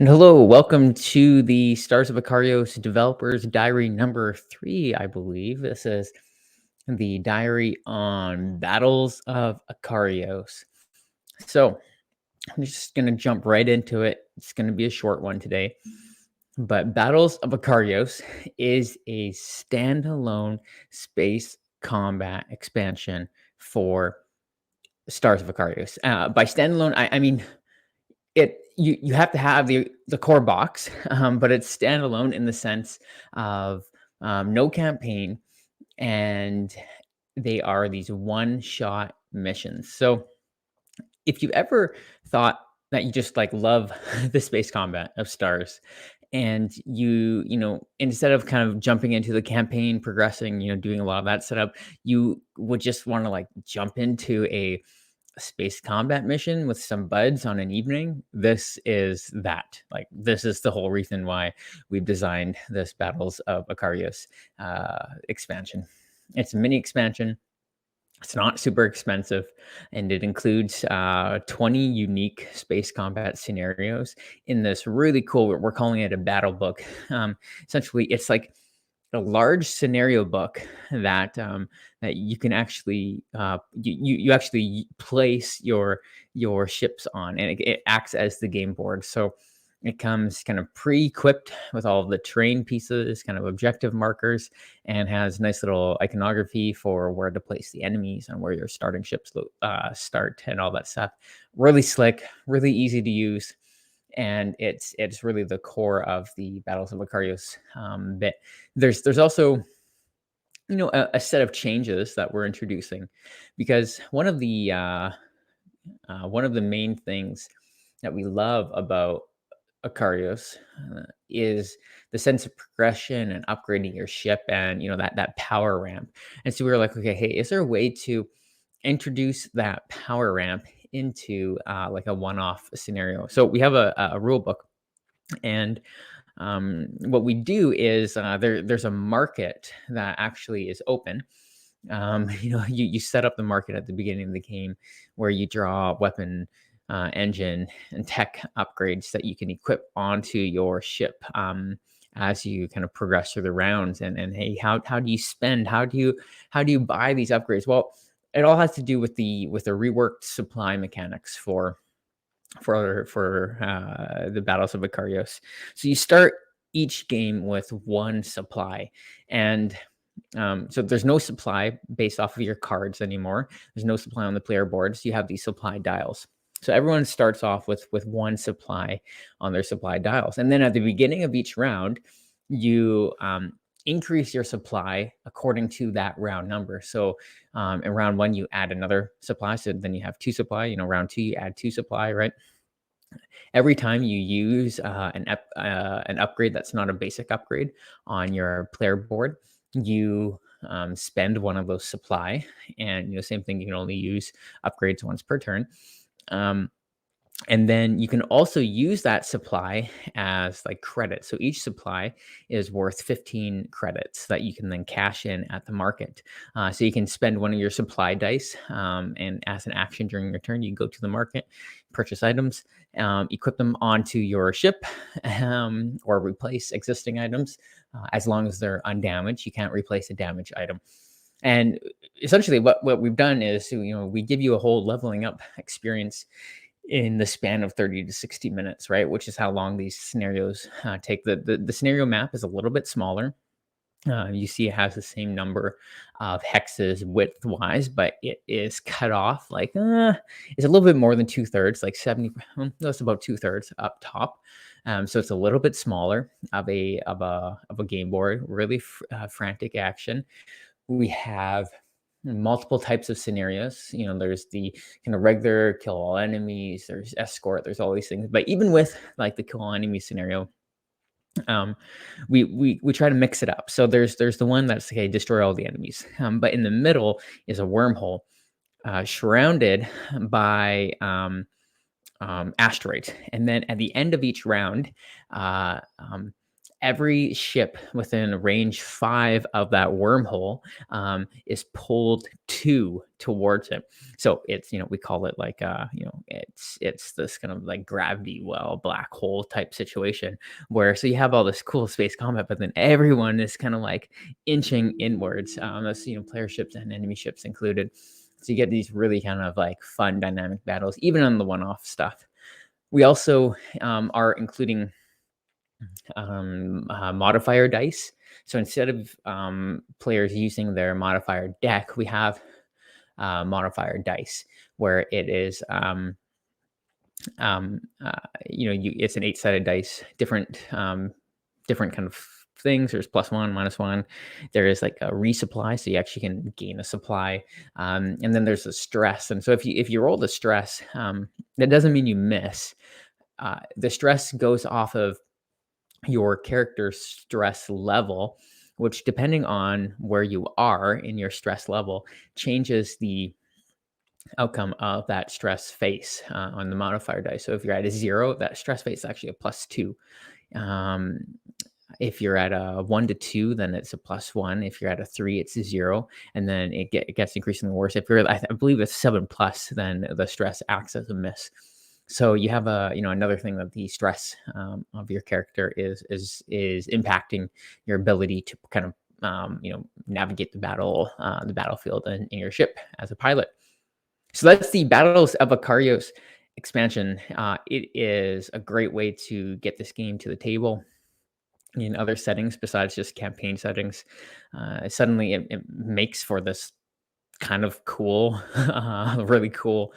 And hello, welcome to the Stars of Akarios Developers Diary number 3, I believe. This is the diary on Battles of Akarios. So I'm just going to jump right into it. It's going to be a short one today. But Battles of Akarios is a standalone space combat expansion for Stars of Akarios. By standalone, I mean you have to have the core box, but it's standalone in the sense of no campaign, and they are these one shot missions. So if you've ever thought that you just like love the space combat of stars, and instead of kind of jumping into the campaign, progressing, doing a lot of that setup, you would just want to like jump into a space combat mission with some buds on an evening. This is that. Like, this is the whole reason why we've designed this Battles of Akarios expansion. It's a mini expansion. It's not super expensive, and it includes 20 unique space combat scenarios in this really cool. We're calling it a battle book. Essentially, it's like a large scenario book that you can actually you actually place your ships on, and it acts as the game board. So it comes kind of pre-equipped with all of the terrain pieces, kind of objective markers, and has nice little iconography for where to place the enemies and where your starting ships start and all that stuff. Really slick, really easy to use, and it's really the core of the Battles of Akarios bit. There's also a set of changes that we're introducing, because one of the main things that we love about Akarios is the sense of progression and upgrading your ship, and that power ramp. And so we were like, okay, hey, is there a way to introduce that power ramp into like a one-off scenario? So we have a rule book, and what we do is there's a market that actually is open. You set up the market at the beginning of the game, where you draw weapon, engine, and tech upgrades that you can equip onto your ship, as you kind of progress through the rounds. And hey, how do you spend? How do you buy these upgrades? Well, it all has to do with the reworked supply mechanics for the Battles of Akarios. So you start each game with one supply, and so there's no supply based off of your cards anymore. There's no supply on the player boards. You have these supply dials. So everyone starts off with one supply on their supply dials, and then at the beginning of each round, you increase your supply according to that round number. So in round one, you add another supply, so then you have two supply. Round two, you add two supply, right? Every time you use an upgrade that's not a basic upgrade on your player board, you spend one of those supply. And same thing, you can only use upgrades once per turn. Um, and then you can also use that supply as like credit. So each supply is worth 15 credits that you can then cash in at the market. So you can spend one of your supply dice, and as an action during your turn, you go to the market, purchase items, equip them onto your ship, or replace existing items. As long as they're undamaged, you can't replace a damaged item. And essentially, what we've done is, we give you a whole leveling up experience in the span of 30 to 60 minutes, right? Which is how long these scenarios take. The scenario map is a little bit smaller. You see it has the same number of hexes width wise, but it is cut off like it's a little bit more than two-thirds, like 70. No, it's about two-thirds up top. So it's a little bit smaller of a game board. Really frantic action. We have multiple types of scenarios. There's the kind of regular kill all enemies, there's escort, there's all these things. But even with like the kill all enemy scenario, um we try to mix it up. So there's the one that's, okay, destroy all the enemies, but in the middle is a wormhole, surrounded by asteroids. And then at the end of each round, every ship within range 5 of that wormhole, is pulled 2 towards it. So it's, we call it like, it's this kind of like gravity well, black hole type situation where so you have all this cool space combat, but then everyone is kind of like inching inwards. That's, player ships and enemy ships included. So you get these really kind of like fun dynamic battles, even on the one-off stuff. We also are including modifier dice. So instead of players using their modifier deck, we have modifier dice where it is, it's an 8-sided dice, different kind of things. There's +1, -1. There is like a resupply, so you actually can gain a supply, and then there's a stress. And so if you roll the stress, that doesn't mean you miss. The stress goes off of your character's stress level, which depending on where you are in your stress level changes the outcome of that stress face on the modifier dice. So if you're at a 0, that stress face is actually a +2. Um, if you're at a 1 to 2, then it's a +1. If you're at a 3, it's a 0, and then it gets increasingly worse. If you're, I believe it's 7 plus, then the stress acts as a miss. So you have another thing that the stress of your character is impacting your ability to kind of navigate the battlefield in your ship as a pilot. So that's the Battles of Akarios expansion. It is a great way to get this game to the table in other settings besides just campaign settings. Suddenly, it makes for this kind of cool, really cool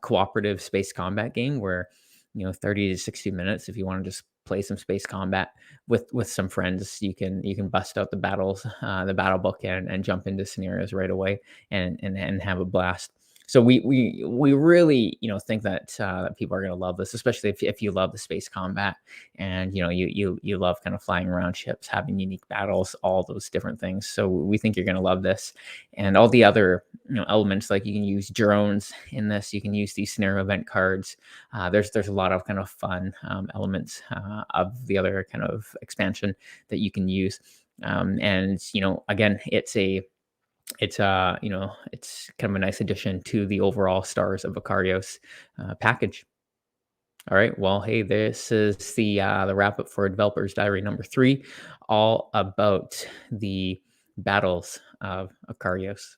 cooperative space combat game where 30 to 60 minutes, if you want to just play some space combat with some friends, you can bust out the battle book and jump into scenarios right away and have a blast. So we really think that people are going to love this, especially if you love the space combat and you love kind of flying around ships, having unique battles, all those different things. So we think you're going to love this, and all the other elements, like you can use drones in this, you can use these scenario event cards. There's a lot of kind of fun elements of the other kind of expansion that you can use. And again, it's kind of a nice addition to the overall Stars of Akarios package. All right. Well, hey, this is the wrap up for Developers Diary number 3, all about the Battles of Akarios.